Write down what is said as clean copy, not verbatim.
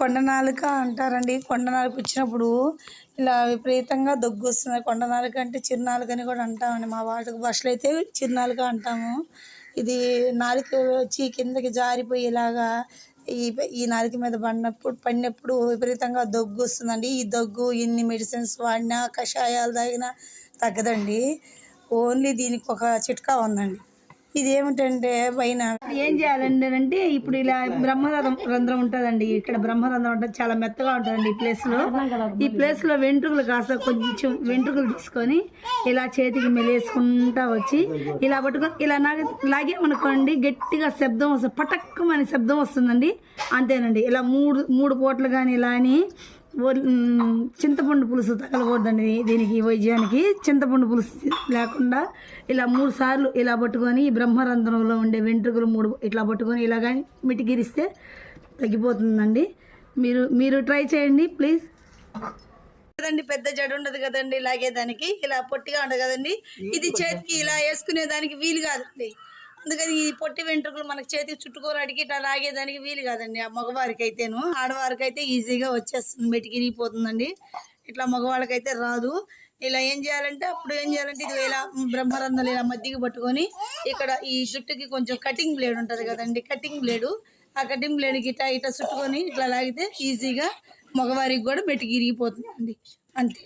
కొండ నాలుక అంటారండి. కొండ నాలుక వచ్చినప్పుడు ఇలా విపరీతంగా దగ్గు వస్తుంది. కొండ నాలుక అంటే చిరునాలుక అని కూడా అంటామండి. మా భాషలో అయితే చిరునాలుక అంటాము. ఇది నాలుక వచ్చి కిందకి జారిపోయేలాగా ఈ నాలుక మీద పడినప్పుడు విపరీతంగా దగ్గు వస్తుందండి. ఈ దగ్గు ఎన్ని మెడిసిన్స్ వాడినా కషాయాలు తాగినా తగ్గదండి. ఓన్లీ దీనికి ఒక చిట్కా ఉందండి. ఇది ఏమిటంటే పైన ఏం చేయాలండి అంటే ఇప్పుడు ఇలా బ్రహ్మరంధ్రం ఉంటుందండి. ఇక్కడ బ్రహ్మరంధ్రం ఉంటుంది, చాలా మెత్తగా ఉంటుందండి ఈ ప్లేస్ లో వెంట్రుకలు కాస్త కొంచెం వెంట్రుకలు తీసుకొని ఇలా చేతికి మెలేసుకుంటా వచ్చి ఇలా పట్టుకొని ఇలా లాగేమనుకోండి, గట్టిగా శబ్దం వస్తుంది, పటక్కమని శబ్దం వస్తుందండి. అంతేనండి. ఇలా మూడు పూటలు కానీ ఇలా అని చింతపండు పులుసు తగలకూడదండి దీనికి. వైద్యానికి చింతపండు పులుసు లేకుండా ఇలా 3 సార్లు ఇలా పట్టుకొని ఈ బ్రహ్మరంధ్రంలో ఉండే వెంట్రుకలు 3 ఇట్లా పట్టుకొని ఇలా కానీ మిటిగిరిస్తే తగ్గిపోతుందండి. మీరు ట్రై చేయండి ప్లీజ్. కదండి, పెద్ద జడ ఉండదు కదండి లాగేదానికి. ఇలా పొట్టిగా ఉండదు కదండి. ఇది చేతికి ఇలా వేసుకునే దానికి వీలు కాదండి. అందుకని ఈ పొట్టి వెంట్రుకలు మనకు చేతికి చుట్టుకోరాడికి ఇట్లా లాగేదానికి వీలు కాదండి. ఆ మగవారికి అయితేను, ఆడవారికి అయితే ఈజీగా వచ్చేస్తుంది, మెటికిరిగిపోతుందండి. ఇట్లా మగవాళ్ళకైతే రాదు. ఇలా ఏం చేయాలంటే ఇది ఇలా బ్రహ్మరంధ్రాలు ఇలా మధ్యకి పట్టుకొని ఇక్కడ ఈ జుట్టుకి కొంచెం కటింగ్ బ్లేడ్ ఉంటుంది కదండి, కటింగ్ బ్లేడు. ఆ కటింగ్ బ్లేడ్కి ఇట్లా చుట్టుకొని ఇట్లా లాగితే ఈజీగా మగవారికి కూడా మెటికిరిగిపోతుందండి. అంతే.